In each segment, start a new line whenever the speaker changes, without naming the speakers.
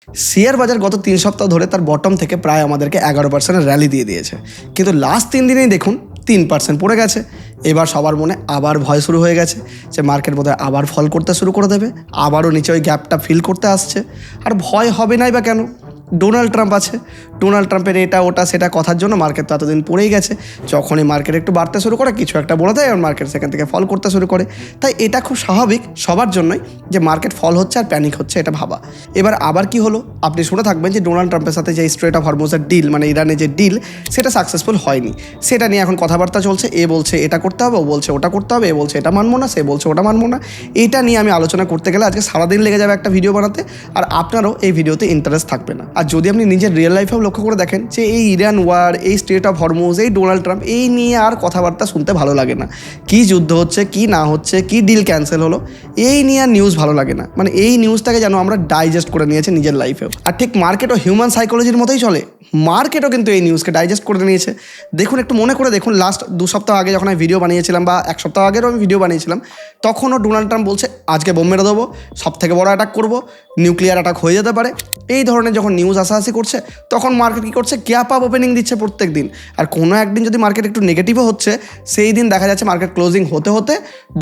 Share বাজার গত 3 সপ্তাহ ধরে তার বটম থেকে প্রায় আমাদেরকে 11% র্যালি দিয়ে দিয়েছে, কিন্তু লাস্ট 3 দিনেই দেখুন 3% পড়ে গেছে। এবার সবার মনে আবার ভয় শুরু হয়ে গেছে যে মার্কেট বোধহয় আবার ফল করতে শুরু করে দেবে, আবারও নিচে ওই গ্যাপটা ফিল করতে আসছে। আর ভয় হবে নাই বা কেন? ডোনাল্ড ট্রাম্প আছে, ডোনাল্ড ট্রাম্পের এটা ওটা সেটা কথার জন্য মার্কেট তো এতদিন পড়েই গেছে। যখনই মার্কেট একটু বাড়তে শুরু করে, কিছু একটা বলে দেয়, আর মার্কেট সেখান থেকে ফল করতে শুরু করে। তাই এটা খুব স্বাভাবিক সবার জন্যই যে মার্কেট ফল হচ্ছে আর প্যানিক হচ্ছে, এটা ভাবা। এবার আবার কি হলো, আপনি শুনে থাকবেন যে ডোনাল্ড ট্রাম্পের সাথে যে স্ট্রেট অফ হরমুজের ডিল, মানে ইরানের যে ডিল, সেটা সাকসেসফুল হয়নি। সেটা নিয়ে এখন কথাবার্তা চলছে। এ বলছে এটা করতে হবে, ও বলছে ওটা করতে হবে, এ বলছে এটা মানবো না, সে বলছে ওটা মানবো না। এটা নিয়ে আমি আলোচনা করতে গেলে আজকে সারাদিন লেগে যাবে একটা ভিডিও বানাতে, আর আপনারও এই ভিডিওতে ইন্টারেস্ট থাকবে না। আর যদি আপনি নিজের রিয়েল লাইফেও লক্ষ্য করে দেখেন যে এই ইরান ওয়ার, এই স্ট্রেট অফ হরমুজ, এই ডোনাল্ড ট্রাম্প, এই নিয়ে আর কথাবার্তা শুনতে ভালো লাগে না। কি যুদ্ধ হচ্ছে, কি না হচ্ছে, কি ডিল ক্যান্সেল হলো, এই নিয়ে আর নিউজ ভালো লাগে না। মানে এই নিউজটাকে যেন আমরা ডাইজেস্ট করে নিয়েছে নিজের লাইফেও। আর ঠিক মার্কেটও হিউম্যান সাইকোলজির মতোই চলে। মার্কেটও কিন্তু এই নিউজকে ডাইজেস্ট করে নিয়েছে। দেখুন, একটু মনে করে দেখুন, লাস্ট 2 সপ্তাহ আগে যখন আমি ভিডিও বানিয়েছিলাম, বা 1 সপ্তাহ আগেরও আমি ভিডিও বানিয়েছিলাম, তখনও ডোনাল্ড ট্রাম্প বলছে আজকে বোম মেরে দেবো, সব থেকে বড় অ্যাটাক করবো, নিউক্লিয়ার অ্যাটাক হয়ে যেতে পারে। এই ধরনের যখন নিউজ আসাআসি করছে, তখন মার্কেট কী করছে, গ্যাপ আপ ওপেনিং দিচ্ছে প্রত্যেক দিন। আর কোনো একদিন যদি মার্কেট একটু নেগেটিভও হচ্ছে, সেই দিন দেখা যাচ্ছে মার্কেট ক্লোজিং হতে হতে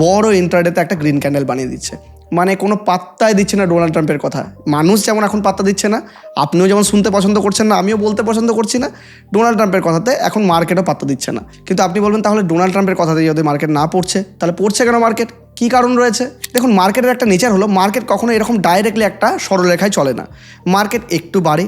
বড় ইন্ট্রাডেতে একটা গ্রিন ক্যান্ডেল বানিয়ে দিচ্ছে। মানে কোনো পাত্তাই দিচ্ছে না ডোনাল্ড ট্রাম্পের কথা। মানুষ যেমন এখন পাত্তা দিচ্ছে না, আপনিও যেমন শুনতে পছন্দ করছেন না, আমিও বলতে পছন্দ করছি না, ডোনাল্ড ট্রাম্পের কথাতে এখন মার্কেটও পাত্তা দিচ্ছে না। কিন্তু আপনি বলবেন তাহলে ডোনাল্ড ট্রাম্পের কথাতে যদি মার্কেট না পড়ছে, তাহলে পড়ছে কেন মার্কেট? কী কারণ রয়েছে? দেখুন, মার্কেটের একটা নেচার হলো, মার্কেট কখনো এরকম ডাইরেক্টলি একটা সরলরেখায় চলে না। মার্কেট একটু বাড়ে,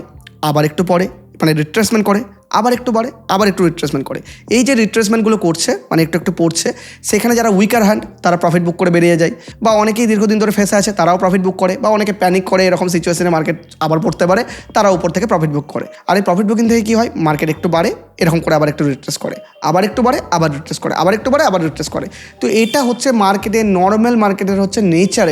আবার একটু পড়ে, মানে রিট্রেসমেন্ট করে, আবার একটু বাড়ে, আবার একটু রিট্রেসমেন্ট করে। এই যে রিট্রেসমেন্টগুলো করছে, মানে একটু একটু পড়ছে, সেখানে যারা উইকার হ্যান্ড তারা প্রফিট বুক করে বেরিয়ে যায়, বা অনেকেই দীর্ঘদিন ধরে ফেসে আছে তারাও প্রফিট বুক করে, বা অনেকে প্যানিক করে এরকম সিচুয়েশনে মার্কেট আবার পড়তে পারে, তারা উপর থেকে প্রফিট বুক করে। আর এই প্রফিট বুকিং থেকে কী হয়, মার্কেট একটু বাড়ে, এরকম করে আবার একটু রিট্রেস করে, আবার একটু বাড়ে, আবার রিট্রেস করে, আবার একটু বাড়ে, আবার রিট্রেস করে। তো এটা হচ্ছে মার্কেটের নর্মাল মার্কেটের হচ্ছে নেচার।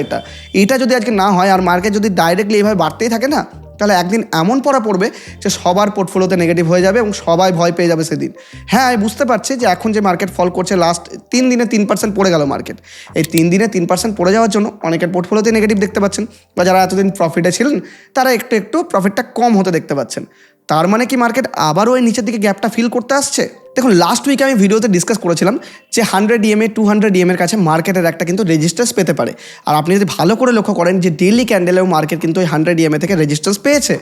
এটা যদি আজকে না হয়, আর মার্কেট যদি ডাইরেক্টলি এইভাবে বাড়তেই থাকে না, তাহলে একদিন এমন পড়া পড়বে যে সবার পোর্টফোলিওতে নেগেটিভ হয়ে যাবে এবং সবাই ভয় পেয়ে যাবে সেদিন। হ্যাঁ, আমি বুঝতে পারছি যে এখন যে মার্কেট ফল করছে, লাস্ট 3 দিনে 3% পড়ে গেল মার্কেট। এই 3 দিনে 3% পড়ে যাওয়ার জন্য অনেকের পোর্টফোলিওতে নেগেটিভ দেখতে পাচ্ছেন, বা যারা এতদিন প্রফিটে ছিলেন তারা একটু একটু প্রফিটটা কম হতে দেখতে পাচ্ছেন। তার মানে কি মার্কেট আবারও ওই নিচের দিকে গ্যাপটা ফিল করতে আসছে? দেখুন, লাস্ট উইকে আমি ভিডিওতে ডিসকাস করেছিলাম যে 100 EMA 200 EMA কাছে মার্কেটের একটা কিন্তু রেজিস্ট্যান্স পেতে পারে। আর আপনি যদি ভালো করে লক্ষ্য করেন যে ডেইলি ক্যান্ডেলেও মার্কেট কিন্তু ওই 100 EMA থেকে রেজিস্ট্যান্স পেয়েছে।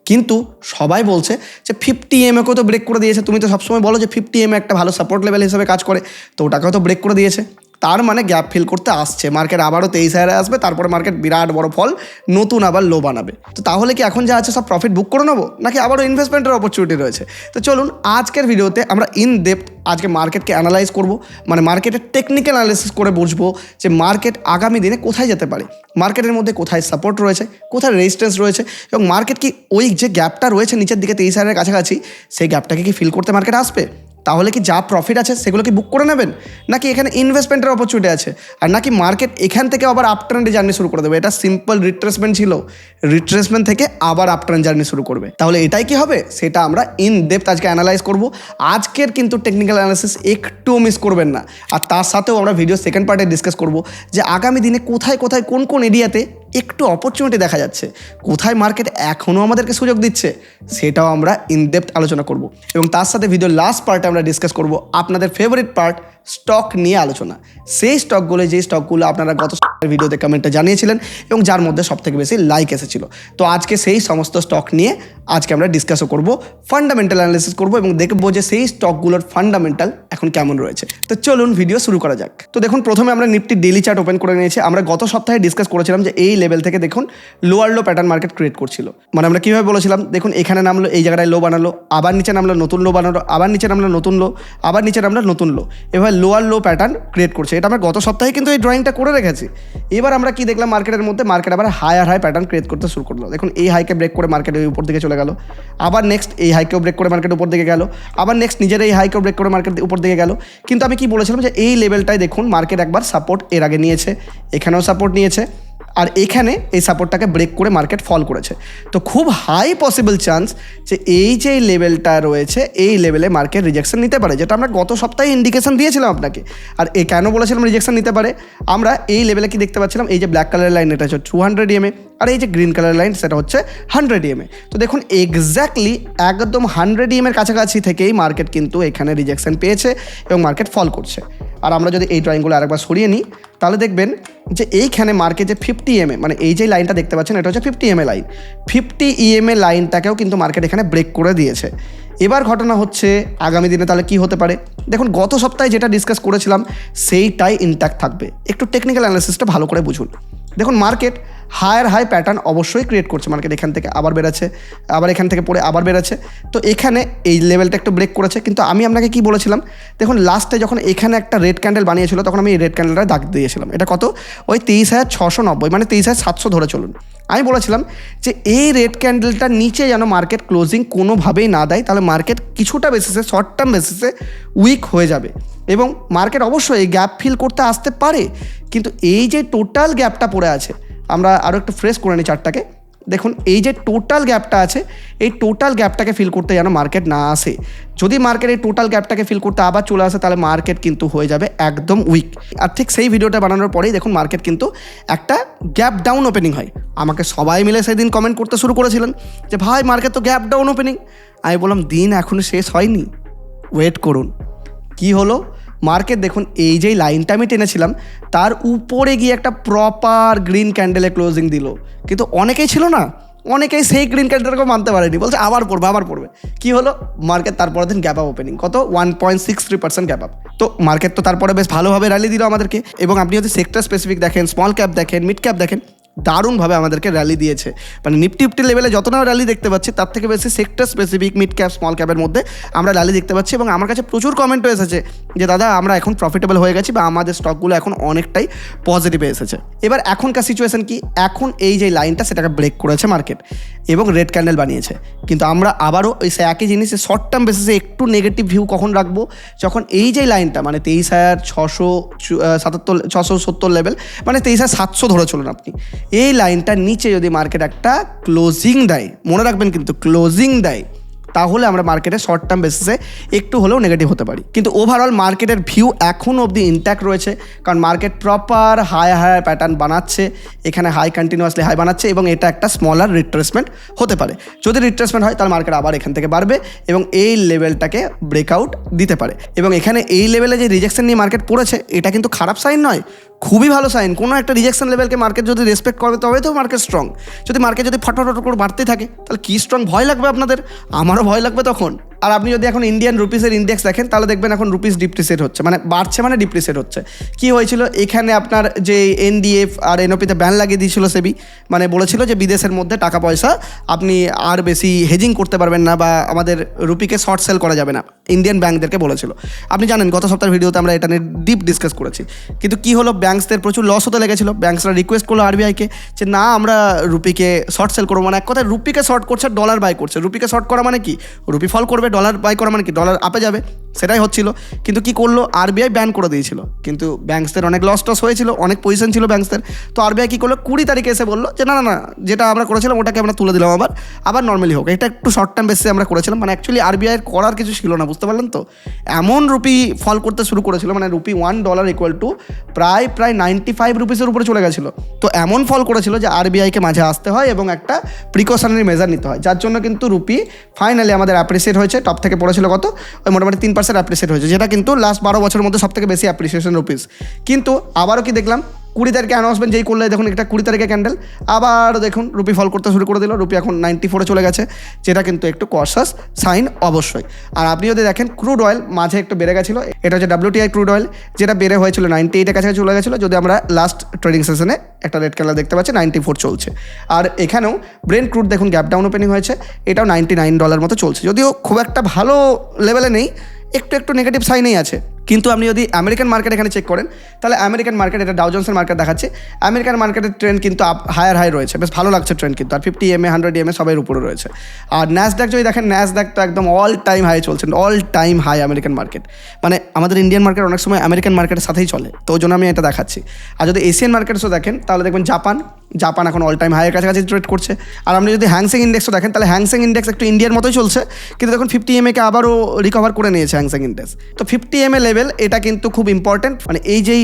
কিন্তু সবাই বলছে যে 50 EMAকেও তো ব্রেক করে দিয়েছে। তুমি তো সবসময় বলো যে 50 EMA একটা ভালো সাপোর্ট লেভেল হিসেবে কাজ করে, তো ওটাকেও তো ব্রেক করে দিয়েছে। তার মানে গ্যাপ ফিল করতে আসছে, মার্কেট আবারও 23,000 আসবে, তারপরে মার্কেট বিরাট বড় ফল, নতুন আবার লো বানাবে। তো তাহলে কি এখন যা আছে সব প্রফিট বুক করে নেবো, নাকি আবারও ইনভেস্টমেন্টের অপরচুনিটি রয়েছে? তো চলুন আজকের ভিডিওতে আমরা ইন ডেপথ আজকে মার্কেটকে অ্যানালাইজ করব, মানে মার্কেটের টেকনিক্যাল অ্যানালাইসিস করে বুঝবো যে মার্কেট আগামী দিনে কোথায় যেতে পারে, মার্কেটের মধ্যে কোথায় সাপোর্ট রয়েছে, কোথায় রেজিস্ট্যান্স রয়েছে, এবং মার্কেট কি ওই যে গ্যাপটা রয়েছে নিচের দিকে 23,000 কাছাকাছি, সেই গ্যাপটাকে কি ফিল করতে মার্কেট আসবে? তাহলে কি যা প্রফিট আছে সেগুলো কি বুক করে নেবেন, নাকি এখানে ইনভেস্টমেন্টের অপরচুনিটি আছে, আর নাকি মার্কেট এখান থেকে আবার আপ ট্রেন্ডে জার্নি শুরু করে দেবে? এটা সিম্পল রিট্রেসমেন্ট ছিল, রিট্রেসমেন্ট থেকে আবার আপ ট্রেন্ড জার্নি শুরু করবে। তাহলে এটাই কি হবে, সেটা আমরা ইন ডেপথ আজকে অ্যানালাইজ করব। আজকের কিন্তু টেকনিক্যাল অ্যানালাইসিস একটু মিস করবেন না। আর তার সাথেও আমরা ভিডিও সেকেন্ড পার্টে ডিসকাস করব যে আগামী দিনে কোথায় কোথায় কোন কোন এরিয়াতে একটু অপরচুনিটি দেখা যাচ্ছে, কোথায় মার্কেট এখনও আমাদেরকে সুযোগ দিচ্ছে, সেটাও আমরা ইন ডেপথ আলোচনা করব। এবং তার সাথে ভিডিওর লাস্ট পার্টে আমরা ডিসকাস করব আপনাদের ফেভারিট পার্ট, স্টক নিয়ে আলোচনা। সেই স্টকগুলো, যেই স্টকগুলো আপনারা গত ভিডিওতে কমেন্টে জানিয়েছিলেন এবং যার মধ্যে সবথেকে বেশি লাইক এসেছিল। তো আজকে সেই সমস্ত স্টক নিয়ে আজকে আমরা ডিসকাসও করব, ফান্ডামেন্টাল অ্যানালিসিস করব এবং দেখব যে সেই স্টকগুলোর ফান্ডামেন্টাল এখন কেমন রয়েছে। তো চলুন ভিডিও শুরু করা যাক। তো দেখুন, প্রথমে আমরা নিফটি ডেইলি চার্ট ওপেন করে নিয়েছি। আমরা গত সপ্তাহে ডিসকাস করেছিলাম যে এই লেভেল থেকে দেখুন লোয়ার লো প্যাটার্ন মার্কেট ক্রিয়েট করছিল। মানে আমরা কীভাবে বলেছিলাম, দেখুন এখানে নামলো, এই জায়গায় লো বানালো, আবার নিচে নামলো, নতুন লো বানালো, আবার নিচে নামলো, নতুন লো, আবার নিচে নামলো, নতুন লো, এভাবে লোয়ার লো প্যাটার্ন ক্রিয়েট করছে। এটা আমরা গত সপ্তাহে কিন্তু এই ড্রয়িংটা করে রেখেছি। এবার আমরা কি দেখলাম, মার্কেটের মধ্যে মার্কেট আবার হায়ার হাই প্যাটার্ন ক্রিয়েট করতে শুরু করলো। দেখুন এই হাইকে ব্রেক করে মার্কেট উপর দিকে চলে গেল, আবার নেক্সট এই হাইকেও ব্রেক করে মার্কেট উপর দিকে গেল, আবার নেক্সট নিজের এই হাইকেও ব্রেক করে মার্কেট উপর দিকে গেল। কিন্তু আমি কি বলেছিলাম যে এই লেভেলটাই দেখুন মার্কেট একবার সাপোর্ট এর আগে নিয়েছে, এখানেও সাপোর্ট নিয়েছে, আর এখানে এই সাপোর্টটাকে ব্রেক করে মার্কেট ফল করেছে। তো খুব হাই পসিবল চান্স যে এই যে লেভেলটা রয়েছে, এই লেভেলে মার্কেট রিজেকশন নিতে পারে, যেটা আমরা গত সপ্তাহে ইন্ডিকেশন দিয়েছিলাম আপনাকে। আর কেন বলেছিলাম রিজেকশন নিতে পারে, আমরা এই লেভেলে কি দেখতে পাচ্ছিলাম, এই যে ব্ল্যাক কালারের লাইন, এটা হচ্ছে 200 EMA, আর এই যে গ্রিন কালার লাইন সেটা হচ্ছে 100 EMA। তো দেখুন এক্স্যাক্টলি একদম 100 EMA এর কাছাকাছি থেকেই মার্কেট কিন্তু এখানে রিজেকশন পেয়েছে এবং মার্কেট ফল করছে। আর আমরা যদি এই ড্রয়িংগুলো আরেকবার সরিয়ে নিই তাহলে দেখবেন যে এইখানে মার্কেট যে 50 EMA, মানে এই যে লাইনটা দেখতে পাচ্ছেন এটা হচ্ছে 50 EMA লাইন, 50 EMA লাইনটাকেও কিন্তু মার্কেট এখানে ব্রেক করে দিয়েছে। এবার ঘটনা হচ্ছে আগামী দিনে তাহলে কি হতে পারে। দেখুন গত সপ্তাহে যেটা ডিসকাস করেছিলাম সেইটাই ইনট্যাক্ট থাকবে। একটু টেকনিক্যাল অ্যানালিসিসটা ভালো করে বুঝুন। দেখুন মার্কেট হায়ার হাই প্যাটার্ন অবশ্যই ক্রিয়েট করছে, মার্কেট এখান থেকে আবার বেরোচ্ছে, আবার এখান থেকে পড়ে আবার বেরোচ্ছে। তো এখানে এই লেভেলটা একটু ব্রেক করেছে, কিন্তু আমি আপনাকে কি বলেছিলাম, দেখুন লাস্টে যখন এখানে একটা রেড ক্যান্ডেল বানিয়েছিল তখন আমি এই রেড ক্যান্ডেলটা দাগ দিয়েছিলাম। এটা কত, ওই 23,690, মানে 23,700 ধরে চলুন। আমি বলেছিলাম যে এই রেড ক্যান্ডেলটার নিচে যেন মার্কেট ক্লোজিং কোনোভাবেই না দেয়, তাহলে মার্কেট কিছুটা বেসিসে শর্ট টার্ম বেসিসে উইক হয়ে যাবে এবং মার্কেট অবশ্যই এই গ্যাপ ফিল করতে আসতে পারে। কিন্তু এই যে টোটাল গ্যাপটা পড়ে আছে, আমরা আরও একটু ফ্রেশ করে নিই চার্টটাকে। দেখুন এই যে টোটাল গ্যাপটা আছে, এই টোটাল গ্যাপটাকে ফিল করতে যেন মার্কেট না আসে। যদি মার্কেট এই টোটাল গ্যাপটাকে ফিল করতে আবার চলে আসে তাহলে মার্কেট কিন্তু হয়ে যাবে একদম উইক। আর ঠিক সেই ভিডিওটা বানানোর পরেই দেখুন মার্কেট কিন্তু একটা গ্যাপ ডাউন ওপেনিং হয়। আমাকে সবাই মিলে সেদিন কমেন্ট করতে শুরু করেছিলেন যে ভাই মার্কেট তো গ্যাপ ডাউন ওপেনিং। আমি বললাম দিন এখনও শেষ হয়নি, ওয়েট করুন। কি হলো, মার্কেট দেখুন এই যেই লাইনটা আমি টেনেছিলাম তার উপরে গিয়ে একটা প্রপার গ্রিন ক্যান্ডেলে ক্লোজিং দিল, কিন্তু অনেকেই ছিল না, অনেকেই সেই গ্রিন ক্যান্ডেলটাকেও মানতে পারেনি, বলছে আবার পড়বে। কি হলো, মার্কেট তারপরের দিন গ্যাপ আপ ওপেনিং কত 1.63% গ্যাপ আপ। তো মার্কেট তো তারপরে বেশ ভালোভাবে র্যালি দিল আমাদেরকে। এবং আপনি যদি সেক্টর স্পেসিফিক দেখেন, স্মল ক্যাপ দেখেন, মিড ক্যাপ দেখেন, দারুণভাবে আমাদেরকে র্যালি দিয়েছে। মানে নিফটি লেভেলে যত না র্যালি দেখতে পাচ্ছি তার থেকে বেশি sector specific mid cap small ক্যাপের মধ্যে আমরা র্যালি দেখতে পাচ্ছি। এবং আমার কাছে প্রচুর কমেন্টও এসেছে যে দাদা আমরা এখন প্রফিটেবল হয়ে গেছি বা আমাদের স্টকগুলো এখন অনেকটাই পজিটিভে এসেছে। এবার এখনকার সিচুয়েশন কি, এখন এই যে লাইনটা সেটাকে ব্রেক করেছে মার্কেট এবং রেড ক্যান্ডেল বানিয়েছে। কিন্তু আমরা আবারও ওই একই জিনিসে শর্ট টার্ম বেসিসে একটু নেগেটিভ ভিউ কখন রাখবো, যখন এই যে লাইনটা মানে 23,670 লেভেল, মানে 23,700 ধরে চলুন আপনি, এই লাইনটার নিচে যদি মার্কেট একটা ক্লোজিং দেয়, মনে রাখবেন কিন্তু ক্লোজিং দেয়, তাহলে আমরা মার্কেটে শর্ট টার্ম বেসিসে একটু হলেও নেগেটিভ হতে পারি। কিন্তু ওভারঅল মার্কেটের ভিউ এখনও অবধি ইনট্যাক্ট রয়েছে, কারণ মার্কেট প্রপার হাই প্যাটার্ন বানাচ্ছে, এখানে হাই কন্টিনিউয়াসলি হাই বানাচ্ছে এবং এটা একটা স্মলার রিট্রেসমেন্ট হতে পারে। যদি রিট্রেসমেন্ট হয় তাহলে মার্কেট আবার এখান থেকে বাড়বে এবং এই লেভেলটাকে ব্রেকআউট দিতে পারে। এবং এখানে এই লেভেলে যে রিজেকশন নিয়ে মার্কেট পড়েছে এটা কিন্তু খারাপ সাইন নয়, খুবই ভালো সাইন। কোনো একটা রিজেকশন লেভেলকে মার্কেট যদি রেসপেক্ট করবে তবে তো মার্কেট স্ট্রং। যদি মার্কেট যদি ফটফট করে বাড়তে থাকে তাহলে কি স্ট্রং, ভয় লাগবে আপনাদের, আমারও ভয় লাগবে তখন। আর আপনি যদি এখন ইন্ডিয়ান রুপিসের ইন্ডেক্স দেখেন তাহলে দেখবেন এখন রুপিস ডিপ্রিসিয়েট হচ্ছে, মানে বাড়ছে মানে ডিপ্রিসিয়েট হচ্ছে। কি হয়েছিল, এখানে আপনার যে এনডিএফ আর এনওপিতে ব্যান লাগিয়ে দিয়েছিল সেবি, মানে বলেছিল যে বিদেশের মধ্যে টাকা পয়সা আপনি আর বেশি হেজিং করতে পারবেন না বা আমাদের রুপিকে শর্ট সেল করা যাবে না, ইন্ডিয়ান ব্যাঙ্কদেরকে বলেছিল। আপনি জানেন গত সপ্তাহের ভিডিওতে আমরা এটা নিয়ে ডিপ ডিসকাস করেছি। কিন্তু কি হলো, ব্যাঙ্কসদের প্রচুর লস হতে লেগেছিল। ব্যাঙ্কসরা রিকোয়েস্ট করলো আরবিআইকে যে না আমরা রুপিকে শর্ট সেল করবো, মানে এক কথায় রুপিকে শর্ট করছে, ডলার বাই করছে। রুপিকে শর্ট করা মানে কি, রুপি ফল করবে, ডলার বাই করা মানে কি ডলার আপে যাবে, সেটাই হচ্ছিল। কিন্তু কি করলো, আরবিআই ব্যান করে দিয়েছিল। কিন্তু ব্যাঙ্কসদের অনেক লস টস হয়েছিল, অনেক পজিশন ছিল ব্যাঙ্কসদের। তো আরবিআই কী করলো, 20 তারিখে এসে বললো যে না না না যেটা আমরা করেছিলাম ওটাকে আমরা তুলে দিলাম, আবার নর্মালি হোক। এটা একটু শর্ট টার্ম বেসিসে আমরা করেছিলাম, মানে অ্যাকচুয়ালি আরবিআইয়ের করার কিছু ছিল না, বুঝতে পারলেন তো। এমন রুপি ফল করতে শুরু করেছিল, মানে রুপি $1 ইকুয়াল টু প্রায় 95 রুপিসের উপরে চলে গেছিলো। তো এমন ফল করেছিল যে আরবিআইকে মাঝে আসতে হয় এবং একটা প্রিকশনারি মেজার নিতে হয়, যার জন্য কিন্তু রুপি ফাইনালি আমাদের অ্যাপ্রিসিয়েট হয়েছে। টপ থেকে পড়েছিল কত, ওই মোটামুটি 3% অ্যাপ্রিসিয়েট হয়েছে, যেটা কিন্তু লাস্ট 12 বছরের মধ্যে সবথেকে বেশি অ্যাপ্রিসিয়েশন রুপিস। কিন্তু আবারও কি দেখলাম, 20 তারিখে অ্যানাউন্সমেন্ট যেই করলে দেখুন একটা 20 তারিখে ক্যান্ডেল, আবার দেখুন রুপি ফল করতে শুরু করে দিল, রুপি এখন 94 চলে গেছে, যেটা কিন্তু একটু কশাস সাইন অবশ্যই। আর আপনি যদি দেখেন ক্রুড অয়েল মাঝে একটু বেড়ে গেছিলো, এটা হচ্ছে WTI ক্রুড অয়েল, যেটা বেড়ে হয়েছিল 98-এর কাছে চলে গেছিলো। যদি আমরা লাস্ট ট্রেডিং সেশনে একটা রেড কালার দেখতে পাচ্ছি, 94 চলছে। আর এখানেও ব্রেন্ট ক্রুড দেখুন গ্যাপ ডাউন ওপেনিং হয়েছে, এটাও $99 মতো চলছে, যদিও খুব একটা ভালো লেভেলে নেই, একটু নেগেটিভ সাইনেই আছে। কিন্তু আপনি যদি আমেরিকান মার্কেট এখানে চেক করেন তাহলে আমেরিকান মার্কেট, এটা ডাউ জোন্সের মার্কেট দেখাচ্ছে, আমেরিকান মার্কেটের ট্রেন্ড কিন্তু হায়ার হাই রয়েছে, বেশ ভালো লাগছে ট্রেন্ড কিন্তু। আর 50 EMA 100 EMA সবের উপরে রয়েছে। আর ন্যাসড্যাক যদি দেখেন, ন্যাসড্যাক তো একদম অল টাইম হাই চলছে, all time high American market. মানে আমাদের ইন্ডিয়ান মার্কেট অনেক সময় আমেরিকান মার্কেটের সাথেই চলে, তো ওই জন্য আমি এটা দেখাচ্ছি। আর যদি এশিয়ান মার্কেটসও দেখেন তাহলে দেখবেন জাপান এখন অল টাইম হাইয়ের কাছাকাছি ট্রেড করছে। আর আপনি যদি হ্যাংসেং ইন্ডেক্সও দেখেন তাহলে হ্যাংসেং ইন্ডেক্স একটু ইন্ডিয়ার মতোই চলছে, কিন্তু দেখুন 50 EMA কে আবারও রিকভার করে নিয়েছে হ্যাংসেং ইন্ডেক্স। তো 50 EMA লেভেল, এটা কিন্তু খুব ইম্পর্টেন্ট। মানে এই যেই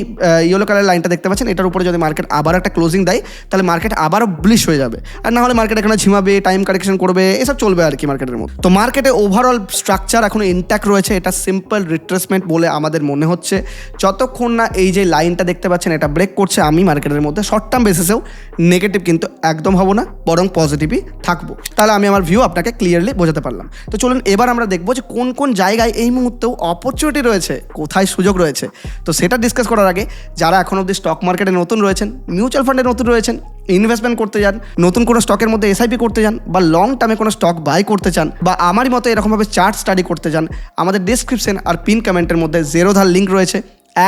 ইয়েলো কালার লাইনটা দেখতে পাচ্ছেন, এটার উপরে যদি মার্কেট আবার একটা ক্লোজিং দেয়, তাহলে মার্কেট আবারও বুলিশ হয়ে যাবে। আর না হলে মার্কেট এখানে ঝিমাবে, টাইম কারেকশন করবে, এসব চলবে আর কি মার্কেটের মধ্যে। তো মার্কেটে ওভারঅল স্ট্রাকচার এখনো ইনট্যাক্ট রয়েছে। এটা সিম্পল রিট্রেসমেন্ট বলে আমাদের মনে হচ্ছে। যতক্ষণ না এই যে লাইনটা দেখতে পাচ্ছেন এটা ব্রেক করছে, আমি মার্কেটের মধ্যে শর্ট টার্ম বেসিসেও নেগেটিভ কিন্তু একদম হবো না, বরং পজিটিভই থাকবো। তাহলে আমি আমার ভিউ আপনাকে ক্লিয়ারলি বোঝাতে পারলাম। তো চলুন এবার আমরা দেখবো যে কোন কোন জায়গায় এই মুহূর্তেও অপরচুনিটি রয়েছে, কোথায় সুযোগ রয়েছে। তো সেটা ডিসকাস করার আগে যারা এখন অবধি স্টক মার্কেটে নতুন রয়েছেন, মিউচুয়াল ফান্ডে নতুন রয়েছেন, ইনভেস্টমেন্ট করতে যান, নতুন কোনো স্টকের মধ্যে এসআইপি করতে যান, বা লং টার্মে কোনো স্টক বাই করতে চান, বা আমারই মতো এরকমভাবে চার্ট স্টাডি করতে চান, আমাদের ডিসক্রিপশন আর পিন কমেন্টের মধ্যে জেরোধার লিঙ্ক রয়েছে।